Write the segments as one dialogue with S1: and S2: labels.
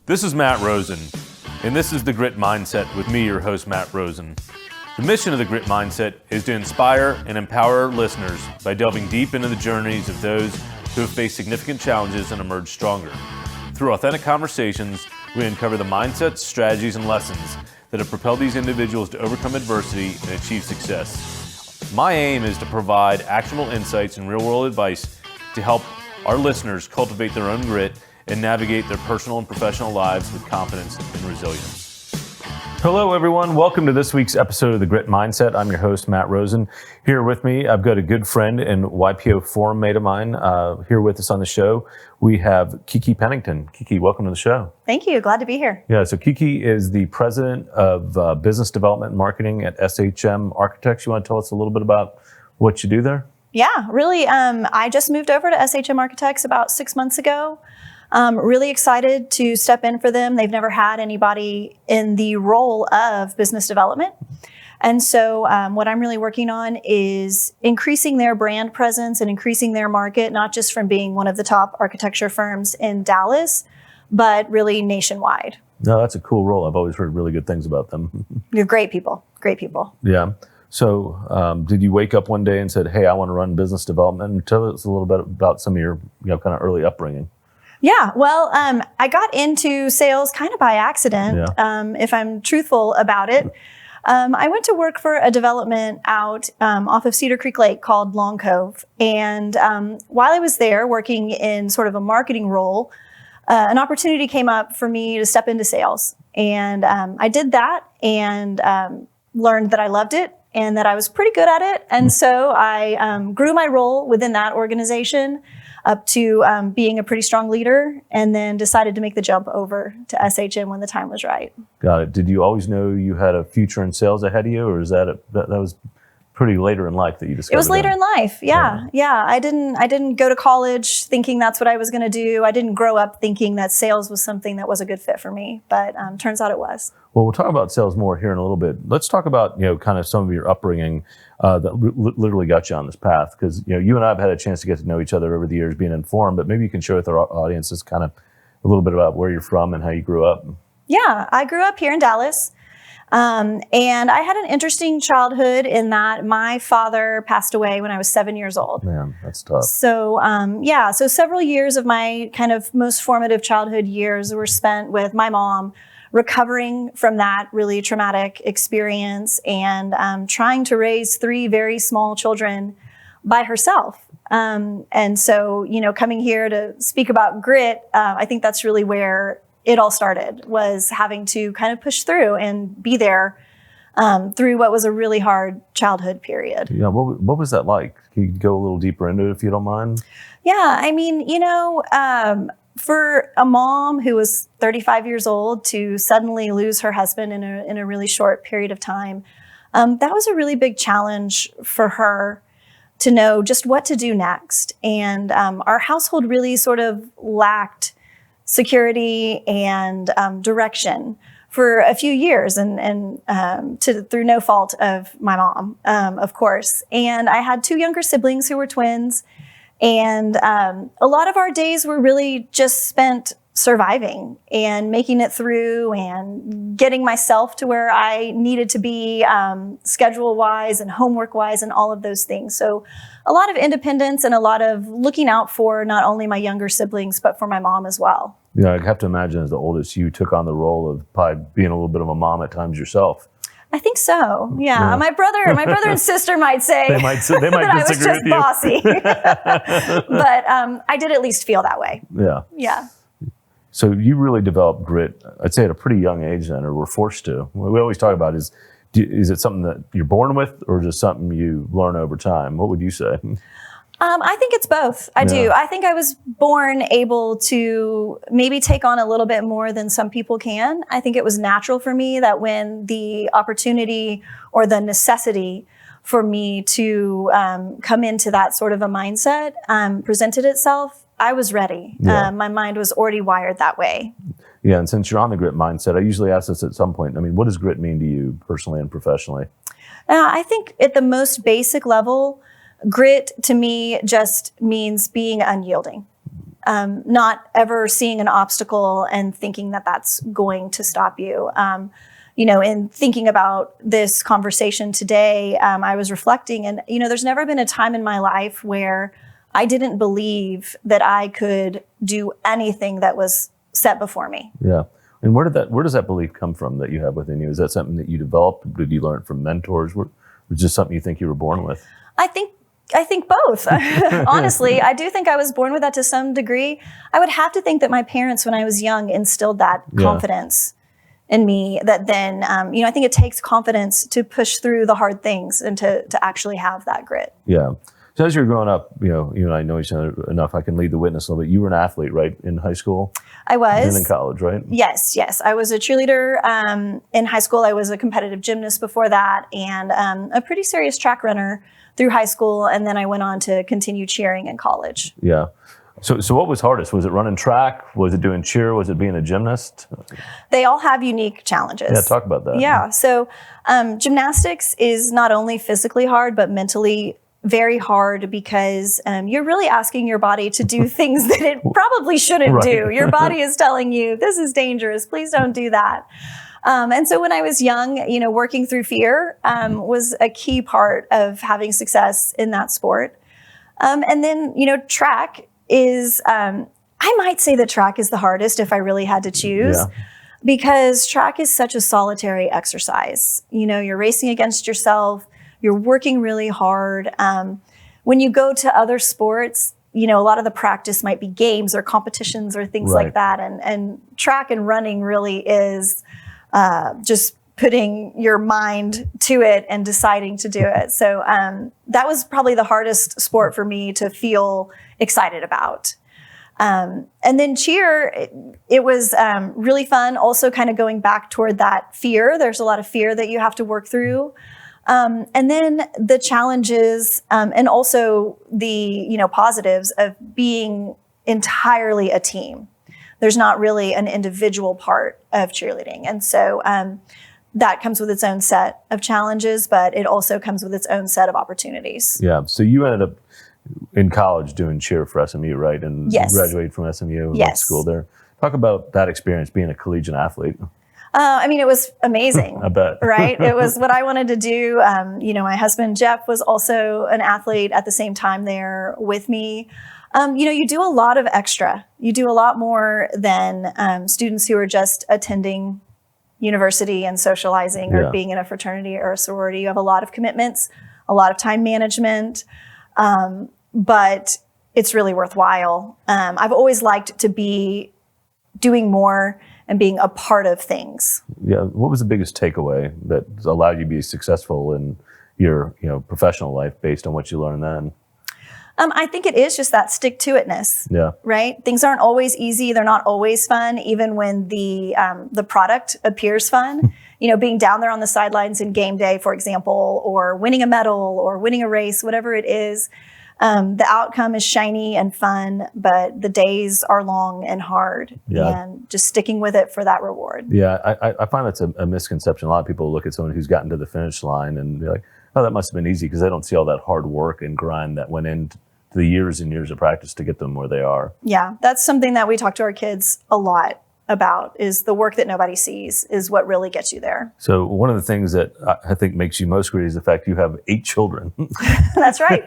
S1: This is Matt Rosen, and this is the Grit Mindset with me, your host, Matt Rosen. The mission of the Grit Mindset is to inspire and empower our listeners by delving deep into the journeys of those who have faced significant challenges and emerged stronger. Through authentic conversations, we uncover the mindsets, strategies, and lessons that have propelled these individuals to overcome adversity and achieve success. My aim is to provide actionable insights and real-world advice to help our listeners cultivate their own grit and navigate their personal and professional lives with confidence and resilience. Hello, everyone. Welcome to this week's episode of The Grit Mindset. I'm your host, Matt Rosen. Here with me, I've got a good friend and YPO forum mate of mine here with us on the show. We have Kiki Pennington. Kiki, welcome to the show.
S2: Thank you. Glad to be here.
S1: Yeah, so Kiki is the president of business development and marketing at SHM Architects. You want to tell us a little bit about what you do there?
S2: Yeah, really. I just moved over to SHM Architects about 6 months ago. Really excited to step in for them. They've never had anybody in the role of business development. And so what I'm really working on is increasing their brand presence and increasing their market, not just from being one of the top architecture firms in Dallas, but really nationwide.
S1: No, that's a cool role. I've always heard really good things about them.
S2: You're great people, great people.
S1: Yeah. So did you wake up one day and said, hey, I want to run business development? And tell us a little bit about some of your kind of early upbringing.
S2: Yeah, well, I got into sales kind of by accident, if I'm truthful about it. I went to work for a development out off of Cedar Creek Lake called Long Cove. And while I was there working in sort of a marketing role, an opportunity came up for me to step into sales. And I did that and learned that I loved it and that I was pretty good at it. And so I grew my role within that organization up to being a pretty strong leader, and then decided to make the jump over to SHM when the time was right.
S1: Got it. Did you always know you had a future in sales ahead of you, or is that was pretty later in life that you discovered?
S2: It was later in life. Yeah. I didn't go to college thinking that's what I was going to do. I didn't grow up thinking that sales was something that was a good fit for me, but turns out it was.
S1: Well, we'll talk about sales more here in a little bit. Let's talk about kind of some of your upbringing that literally got you on this path, because you and I have had a chance to get to know each other over the years being informed, but maybe you can share with our audiences kind of a little bit about where you're from and how you grew up.
S2: Yeah, I grew up here in Dallas. And I had an interesting childhood in that my father passed away when I was 7 years old.
S1: Man, that's tough.
S2: So, so several years of my kind of most formative childhood years were spent with my mom, recovering from that really traumatic experience and trying to raise three very small children by herself. And so, coming here to speak about grit, I think that's really where it all started, was having to kind of push through and be there through what was a really hard childhood period.
S1: Yeah, what was that like? Can you go a little deeper into it if you don't mind?
S2: Yeah, I mean, for a mom who was 35 years old to suddenly lose her husband in a really short period of time, that was a really big challenge for her to know just what to do next. And our household really sort of lacked security and direction for a few years, and through no fault of my mom, of course. And I had two younger siblings who were twins, and a lot of our days were really just spent surviving and making it through and getting myself to where I needed to be schedule-wise and homework-wise and all of those things. So a lot of independence and a lot of looking out for not only my younger siblings, but for my mom as well.
S1: Yeah, I'd have to imagine as the oldest, you took on the role of probably being a little bit of a mom at times yourself.
S2: I think so. Yeah. My brother and sister might say
S1: they might that
S2: I was just bossy, but I did at least feel that way.
S1: Yeah.
S2: Yeah.
S1: So you really developed grit, I'd say, at a pretty young age then, or were forced to. What we always talk about is it something that you're born with, or is it something you learn over time? What would you say?
S2: I think it's both. I do. I think I was born able to maybe take on a little bit more than some people can. I think it was natural for me that when the opportunity or the necessity for me to come into that sort of a mindset presented itself, I was ready.
S1: Yeah.
S2: My mind was already wired that way.
S1: Yeah, and since you're on the grit mindset, I usually ask this at some point. I mean, what does grit mean to you personally and professionally?
S2: I think at the most basic level, grit to me just means being unyielding. not ever seeing an obstacle and thinking that that's going to stop you. In thinking about this conversation today, I was reflecting, and, there's never been a time in my life where I didn't believe that I could do anything that was set before me.
S1: Yeah. And where does that belief come from that you have within you? Is that something that you developed? Did you learn it from mentors? Or just something you think you were born with?
S2: I think both. Honestly, I do think I was born with that to some degree. I would have to think that my parents, when I was young, instilled that confidence in me, that then, I think it takes confidence to push through the hard things and to actually have that grit. Yeah.
S1: So as you're growing up, you and I know each other enough, I can lead the witness a little bit. You were an athlete, right, in high school?
S2: I was.
S1: And in college, right?
S2: Yes. I was a cheerleader in high school. I was a competitive gymnast before that, and a pretty serious track runner through high school. And then I went on to continue cheering in college.
S1: Yeah. So what was hardest? Was it running track? Was it doing cheer? Was it being a gymnast?
S2: They all have unique challenges.
S1: Yeah, talk about that.
S2: Yeah. So gymnastics is not only physically hard, but mentally very hard, because you're really asking your body to do things that it probably shouldn't do. Your body is telling you, this is dangerous, please don't do that. And so when I was young, working through fear was a key part of having success in that sport. And then, track is, I might say that track is the hardest if I really had to choose, because track is such a solitary exercise. You're racing against yourself. You're working really hard. When you go to other sports, a lot of the practice might be games or competitions or things like that. And track and running really is just putting your mind to it and deciding to do it. So that was probably the hardest sport for me to feel excited about. And then cheer, it was really fun. Also kind of going back toward that fear. There's a lot of fear that you have to work through. And then the challenges and also the positives of being entirely a team. There's not really an individual part of cheerleading. And so that comes with its own set of challenges, but it also comes with its own set of opportunities.
S1: Yeah. So you ended up in college doing cheer for SMU, right? And graduated from SMU and went to school there. Talk about that experience being a collegiate athlete.
S2: It was amazing.
S1: I bet.
S2: Right? It was what I wanted to do. My husband, Jeff, was also an athlete at the same time there with me. You do a lot of extra. You do a lot more than students who are just attending university and socializing or being in a fraternity or a sorority. You have a lot of commitments, a lot of time management, but it's really worthwhile. I've always liked to be doing more and being a part of things. Yeah.
S1: What was the biggest takeaway that allowed you to be successful in your professional life based on what you learned then?
S2: I think it is just that stick-to-itness. Yeah. Right? Things aren't always easy. They're not always fun, even when the product appears fun. Being down there on the sidelines in game day, for example, or winning a medal or winning a race, whatever it is, the outcome is shiny and fun, but the days are long and hard. Yeah. And just sticking with it for that reward.
S1: Yeah, I find that's a misconception. A lot of people look at someone who's gotten to the finish line and be like, oh, that must have been easy, because they don't see all that hard work and grind that went into the years and years of practice to get them where they are.
S2: Yeah, that's something that we talk to our kids a lot about, is the work that nobody sees is what really gets you there.
S1: So one of the things that I think makes you most great is the fact you have 8 children.
S2: That's right.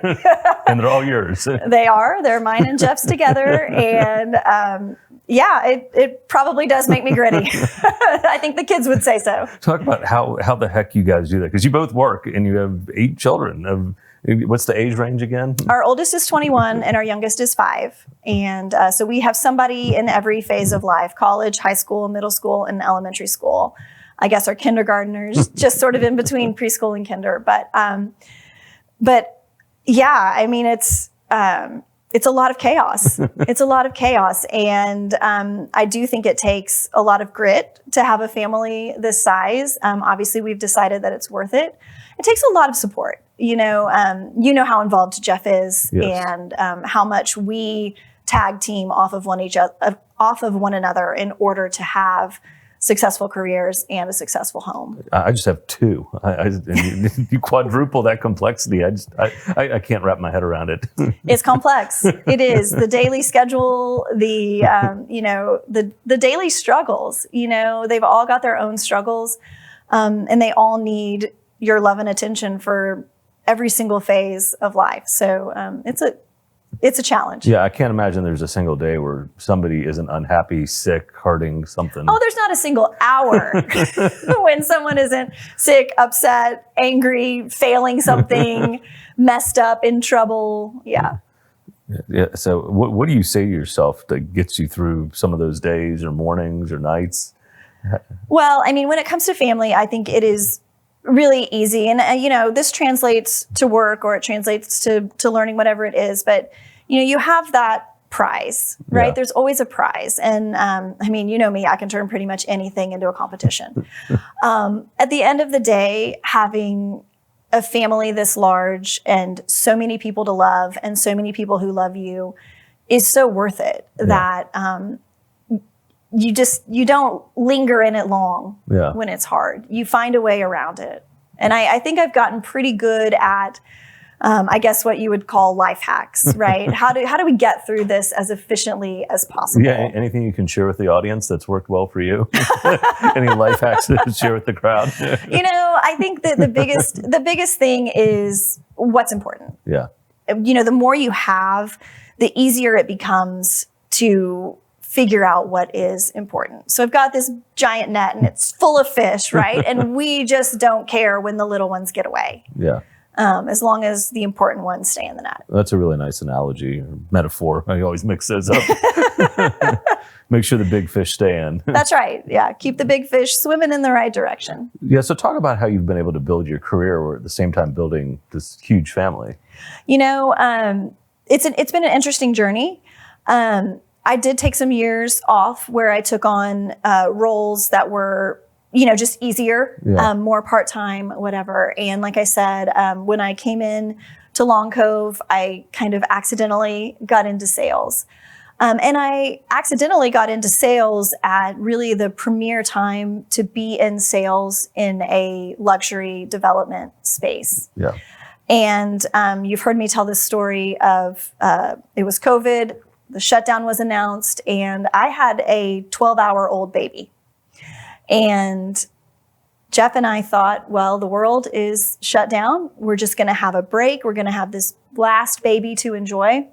S1: And they're all yours.
S2: They are. They're mine and Jeff's together. And it probably does make me gritty. I think the kids would say so.
S1: Talk about how the heck you guys do that, because you both work and you have 8 children. What's the age range again?
S2: Our oldest is 21 and our youngest is 5. And so we have somebody in every phase of life: college, high school, middle school, and elementary school. I guess our kindergartners just sort of in between preschool and kinder. But yeah, I mean, it's a lot of chaos. It's a lot of chaos. And I do think it takes a lot of grit to have a family this size. Obviously, we've decided that it's worth it. It takes a lot of support. You know how involved Jeff is, yes, and how much we tag team off of one another in order to have successful careers and a successful home.
S1: I just have two. And you quadruple that complexity. I can't wrap my head around it.
S2: It's complex. It is the daily schedule, the daily struggles. They've all got their own struggles, and they all need your love and attention for every single phase of life. So it's a challenge.
S1: Yeah, I can't imagine there's a single day where somebody isn't unhappy, sick, hurting, something.
S2: Oh, there's not a single hour when someone isn't sick, upset, angry, failing something, messed up, in trouble. Yeah.
S1: Yeah. So what do you say to yourself that gets you through some of those days or mornings or nights?
S2: Well, I mean, when it comes to family, I think it is really easy. And, this translates to work, or it translates to learning, whatever it is. But, you have that prize, right?
S1: Yeah.
S2: There's always a prize. And, you know me, I can turn pretty much anything into a competition. At the end of the day, having a family this large and so many people to love and so many people who love you is so worth it that, you don't linger in it long when it's hard. You find a way around it. And I think I've gotten pretty good at, I guess what you would call life hacks, right? How do we get through this as efficiently as possible?
S1: Yeah. Anything you can share with the audience that's worked well for you? Any life hacks to share with the crowd?
S2: I think that the biggest thing is what's important.
S1: Yeah.
S2: The more you have, the easier it becomes to figure out what is important. So I've got this giant net and it's full of fish, right? And we just don't care when the little ones get away.
S1: Yeah.
S2: As long as the important ones stay in the net.
S1: That's a really nice analogy or metaphor. I always mix those up. Make sure the big fish stay in.
S2: That's right. Yeah. Keep the big fish swimming in the right direction.
S1: Yeah. So talk about how you've been able to build your career or at the same time building this huge family.
S2: It's been an interesting journey. I did take some years off where I took on roles that were, just easier, more part-time, whatever. And like I said, when I came in to Long Cove, I kind of accidentally got into sales. And I accidentally got into sales at really the premier time to be in sales in a luxury development space.
S1: Yeah.
S2: And you've heard me tell this story of it was COVID. The shutdown was announced, and I had a 12-hour-old baby. And Jeff and I thought, well, the world is shut down. We're just going to have a break. We're going to have this last baby to enjoy.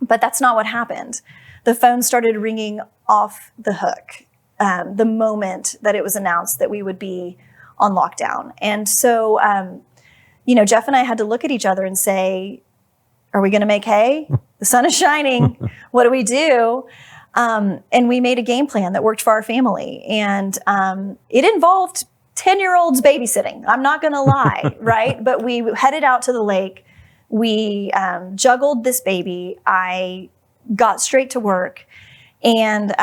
S2: But that's not what happened. The phone started ringing off the hook the moment that it was announced that we would be on lockdown. And so, Jeff and I had to look at each other and say, are we going to make hay? The sun is shining. What do we do? And we made a game plan that worked for our family. And it involved 10-year-olds babysitting. I'm not going to lie, right? But we headed out to the lake. We juggled this baby. I got straight to work and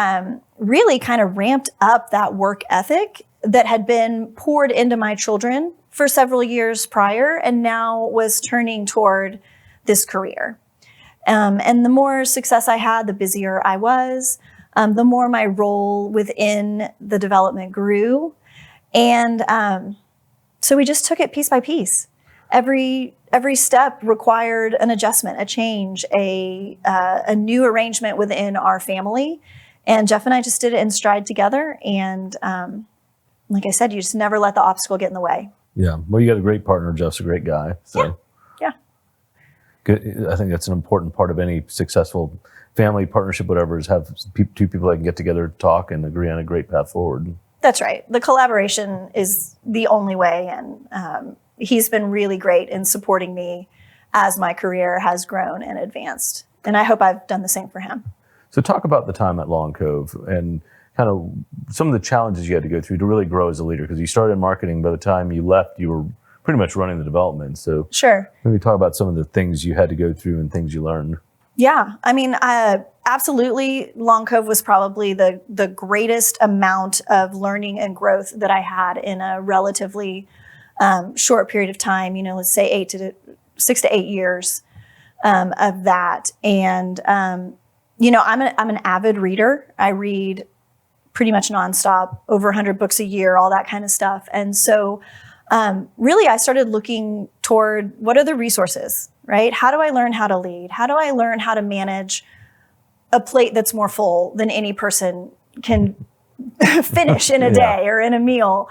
S2: really kind of ramped up that work ethic that had been poured into my children for several years prior and now was turning toward this career. And the more success I had, the busier I was, the more my role within the development grew. And so we just took it piece by piece. Every step required an adjustment, a change, a new arrangement within our family. And Jeff and I just did it in stride together. And like I said, you just never let the obstacle get in the way.
S1: Yeah. Well, you got a great partner. Jeff's a great guy. So.
S2: Yeah.
S1: Good. I think that's an important part of any successful family partnership, whatever, is have two people that can get together, talk, and agree on a great path forward.
S2: That's right. The collaboration is the only way. And he's been really great in supporting me as my career has grown and advanced. And I hope I've done the same for him.
S1: So talk about the time at Long Cove and kind of some of the challenges you had to go through to really grow as a leader, because you started in marketing. By the time you left, you were pretty much running the development. So
S2: sure.
S1: Maybe talk about some of the things you had to go through and things you learned.
S2: Yeah. I mean, absolutely. Long Cove was probably the greatest amount of learning and growth that I had in a relatively short period of time, let's say 6 to 8 years of that. And, I'm an avid reader. I read pretty much nonstop, over 100 books a year, all that kind of stuff. And so really I started looking toward what are the resources, right? How do I learn how to lead? How do I learn how to manage a plate that's more full than any person can finish in a day or in a meal?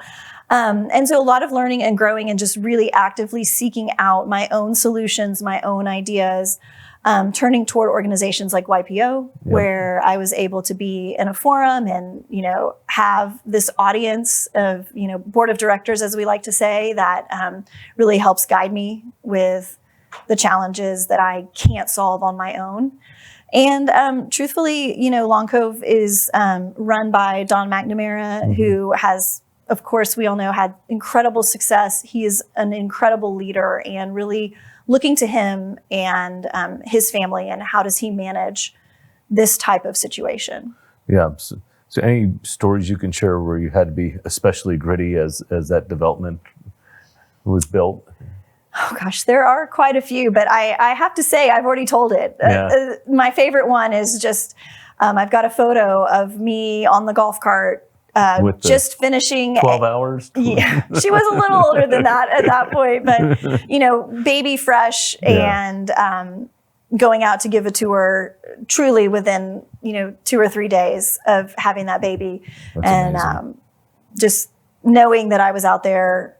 S2: And so a lot of learning and growing and just really actively seeking out my own solutions, my own ideas, turning toward organizations like YPO, where I was able to be in a forum and, have this audience of, board of directors, as we like to say, that really helps guide me with the challenges that I can't solve on my own. And truthfully, Long Cove is run by Don McNamara, who has, of course, we all know, had incredible success. He is an incredible leader, and really looking to him and his family and how does he manage this type of situation.
S1: Yeah. So any stories you can share where you had to be especially gritty as that development was built?
S2: Oh gosh, there are quite a few, but I have to say I've already told it. My favorite one is just, I've got a photo of me on the golf cart just finishing
S1: 12 hours.
S2: Yeah, she was a little older than that at that point, but baby fresh and going out to give a tour truly within 2 or 3 days of having that baby.
S1: That's
S2: and just knowing that I was out there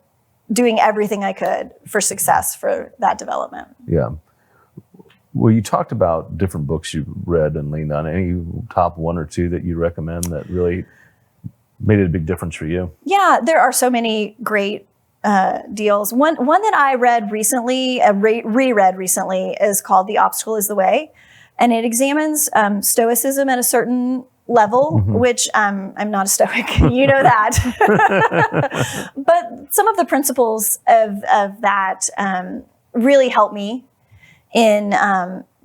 S2: doing everything I could for success for that development.
S1: Yeah. Well, you talked about different books you read and leaned on. Any top 1 or 2 that you recommend that really made it a big difference for you?
S2: Yeah, there are so many great deals. One that I read recently, reread recently, is called The Obstacle is the Way. And it examines stoicism at a certain level, which I'm not a stoic, you know that. But some of the principles of that really help me in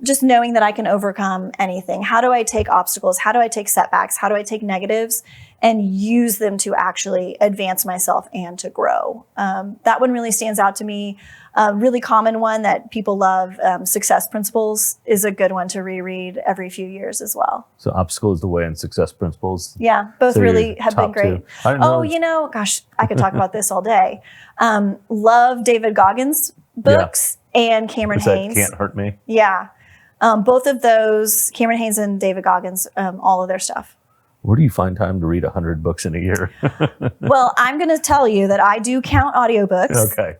S2: just knowing that I can overcome anything. How do I take obstacles? How do I take setbacks? How do I take negatives and use them to actually advance myself and to grow? That one really stands out to me. A really common one that people love, Success Principles, is a good one to reread every few years as well.
S1: So Obstacle is the Way and Success Principles.
S2: Yeah, both really have been great.
S1: Oh,
S2: gosh, I could talk about this all day. Love David Goggins' books and Cameron Haynes.
S1: Can't Hurt Me.
S2: Yeah. Both of those, Cameron Haynes and David Goggins, all of their stuff.
S1: Where do you find time to read 100 books in a year?
S2: Well, I'm going to tell you that I do count audiobooks.
S1: Okay.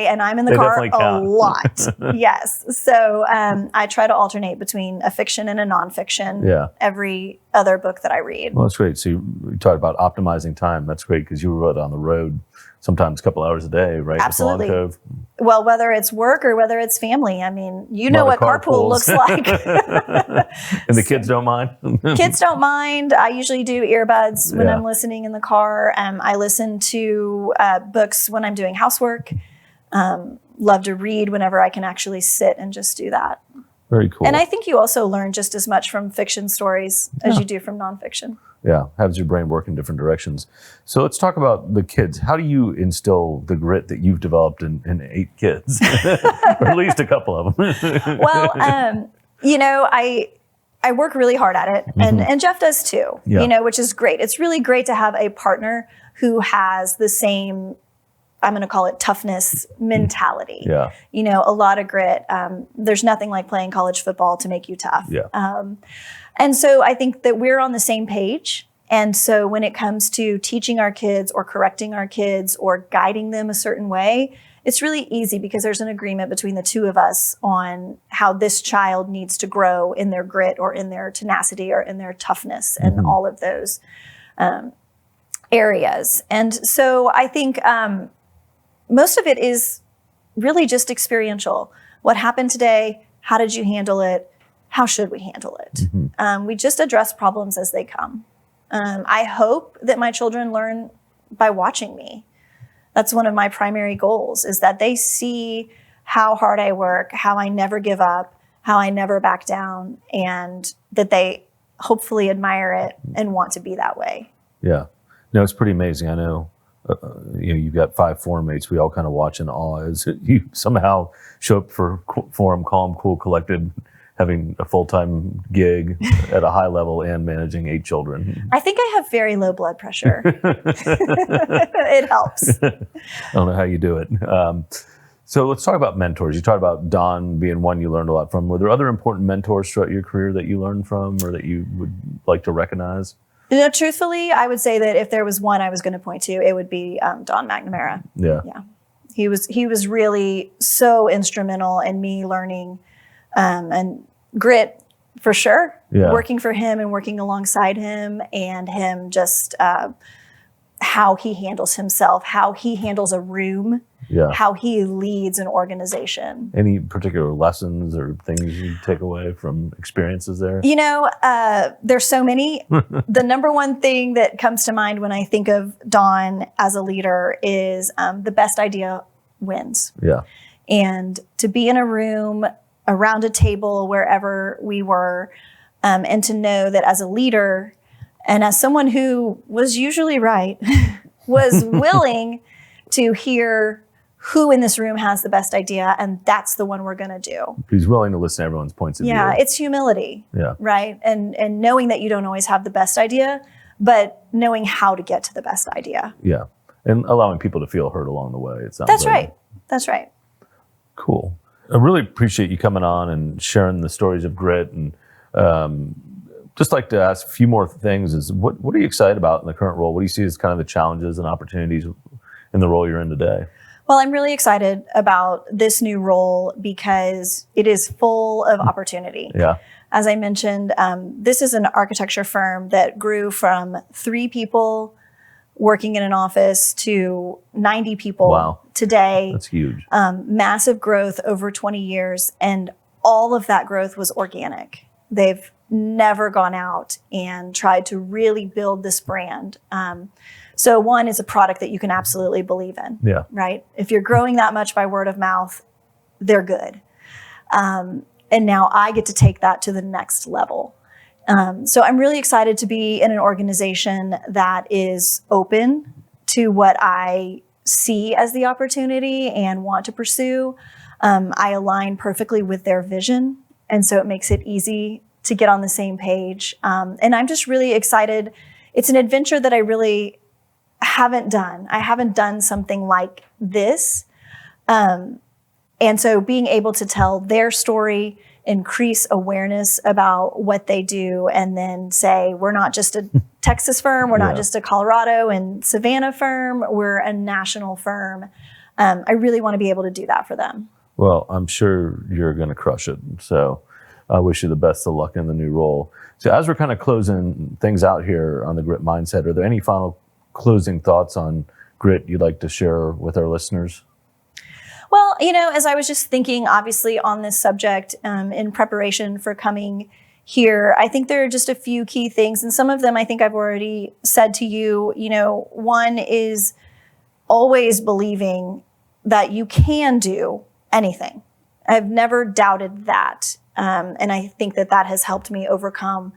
S2: And I'm in the car a lot. Yes. So I try to alternate between a fiction and a nonfiction every other book that I read.
S1: Well, that's great. So you talked about optimizing time. That's great because you were on the road sometimes a couple hours a day, right?
S2: Absolutely.
S1: With Long Cove.
S2: Well, whether it's work or whether it's family, I mean, you know what carpool looks like.
S1: And the kids don't mind?
S2: Kids don't mind. I usually do earbuds when I'm listening in the car. I listen to books when I'm doing housework. Love to read whenever I can actually sit and just do that.
S1: Very cool.
S2: And I think you also learn just as much from fiction stories as you do from nonfiction.
S1: Yeah, has your brain work in different directions. So let's talk about the kids. How do you instill the grit that you've developed in 8 kids? Or at least a couple of them.
S2: Well, I work really hard at it, and Jeff does too, which is great. It's really great to have a partner who has the same, I'm going to call it, toughness mentality.
S1: Yeah.
S2: A lot of grit. There's nothing like playing college football to make you tough.
S1: Yeah.
S2: And so I think that we're on the same page. And so when it comes to teaching our kids or correcting our kids or guiding them a certain way, it's really easy because there's an agreement between the two of us on how this child needs to grow in their grit or in their tenacity or in their toughness and all of those areas. And so I think most of it is really just experiential. What happened today? How did you handle it? How should we handle it? We just address problems as they come. I hope that my children learn by watching me. That's one of my primary goals, is that they see how hard I work, how I never give up, how I never back down, and that they hopefully admire it and want to be that way.
S1: Yeah. No, it's pretty amazing. I know, you've got 5 forum mates. We all kind of watch in awe as you somehow show up for forum, calm, cool, collected, having a full-time gig at a high level and managing 8 children?
S2: I think I have very low blood pressure. It helps.
S1: I don't know how you do it. So let's talk about mentors. You talked about Don being one you learned a lot from. Were there other important mentors throughout your career that you learned from or that you would like to recognize?
S2: Truthfully, I would say that if there was one I was going to point to, it would be Don McNamara.
S1: Yeah.
S2: He was really so instrumental in me learning and grit for sure.
S1: Yeah.
S2: Working for him and working alongside him, and him just how he handles himself, how he handles a room, how he leads an organization.
S1: Any particular lessons or things you take away from experiences there?
S2: There's so many. The number one thing that comes to mind when I think of Don as a leader is the best idea wins.
S1: Yeah.
S2: And to be in a room, around a table, wherever we were, and to know that as a leader and as someone who was usually right, was willing to hear who in this room has the best idea, and that's the one we're going to do.
S1: He's willing to listen to everyone's points of view.
S2: Yeah, it's humility, right? And knowing that you don't always have the best idea, but knowing how to get to the best idea.
S1: Yeah, and allowing people to feel heard along the way. It sounds
S2: That's right. That's right.
S1: Cool. I really appreciate you coming on and sharing the stories of grit. And just like to ask a few more things is what are you excited about in the current role? What do you see as kind of the challenges and opportunities in the role you're in today?
S2: Well, I'm really excited about this new role because it is full of opportunity.
S1: Yeah.
S2: As I mentioned, this is an architecture firm that grew from 3 people working in an office to 90 people today.
S1: That's huge.
S2: Massive growth over 20 years. And all of that growth was organic. They've never gone out and tried to really build this brand. So one is a product that you can absolutely believe in, right? If you're growing that much by word of mouth, they're good. And now I get to take that to the next level. So I'm really excited to be in an organization that is open to what I see as the opportunity and want to pursue. I align perfectly with their vision. And so it makes it easy to get on the same page. And I'm just really excited. It's an adventure that I really haven't done. I haven't done something like this. And so being able to tell their story, increase awareness about what they do, and then say, we're not just a Texas firm, we're not just a Colorado and Savannah firm, we're a national firm. I really want to be able to do that for them.
S1: Well, I'm sure you're going to crush it. So I wish you the best of luck in the new role. So as we're kind of closing things out here on the Grit Mindset, are there any final closing thoughts on grit you'd like to share with our listeners?
S2: Well, as I was just thinking, obviously, on this subject in preparation for coming here, I think there are just a few key things. And some of them I think I've already said to you. One is always believing that you can do anything. I've never doubted that. And I think that has helped me overcome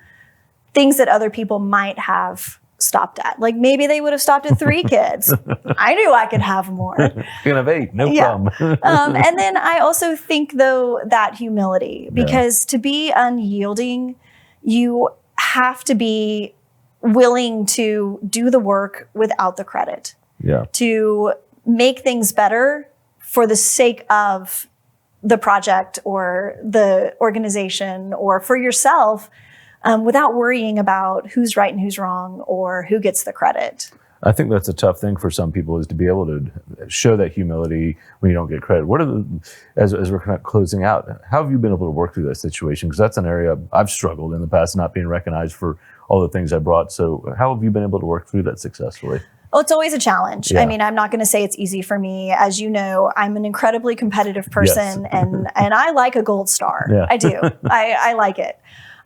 S2: things that other people might have stopped at. Like maybe they would have stopped at 3 kids. I knew I could have more.
S1: You can have 8, no problem.
S2: And then I also think, though, that humility, because to be unyielding, you have to be willing to do the work without the credit. Yeah. To make things better for the sake of the project or the organization or for yourself, without worrying about who's right and who's wrong or who gets the credit.
S1: I think that's a tough thing for some people, is to be able to show that humility when you don't get credit. What are as we're kind of closing out, how have you been able to work through that situation? Because that's an area I've struggled in the past, not being recognized for all the things I brought. So how have you been able to work through that successfully?
S2: Well, it's always a challenge. Yeah. I mean, I'm not going to say it's easy for me. As you know, I'm an incredibly competitive person, and I like a gold star. Yeah. I do. I like it.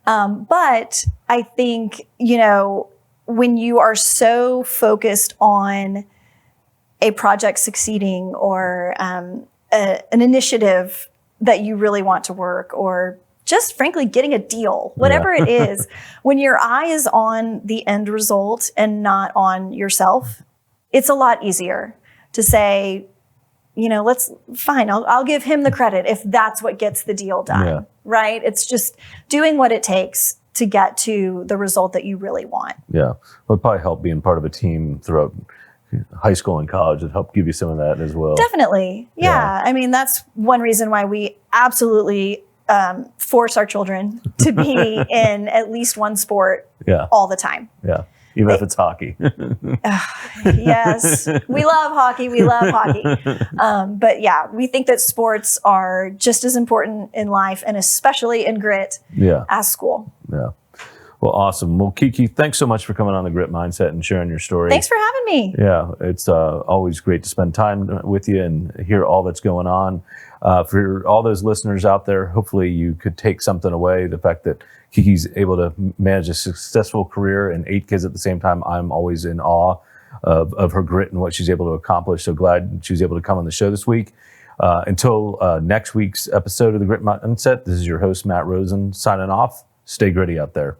S2: But I think, when you are so focused on a project succeeding or an initiative that you really want to work, or just frankly getting a deal, whatever it is, when your eye is on the end result and not on yourself, it's a lot easier to say, I'll give him the credit if that's what gets the deal done, right? It's just doing what it takes to get to the result that you really want.
S1: Yeah. Well, it probably helped being part of a team throughout high school and college. It helped give you some of that as well.
S2: Definitely. Yeah. I mean, that's one reason why we absolutely force our children to be in at least one sport all the time.
S1: Yeah. Even if it's hockey.
S2: Yes. We love hockey. But yeah, we think that sports are just as important in life and especially in grit as school.
S1: Yeah. Well, awesome. Well, Kiki, thanks so much for coming on the Grit Mindset and sharing your story.
S2: Thanks for having me.
S1: Yeah, it's always great to spend time with you and hear all that's going on. For all those listeners out there, hopefully you could take something away. The fact that Kiki's able to manage a successful career and 8 kids at the same time, I'm always in awe of her grit and what she's able to accomplish. So glad she was able to come on the show this week. Until next week's episode of the Grit Mindset, this is your host, Matt Rosen, signing off. Stay gritty out there.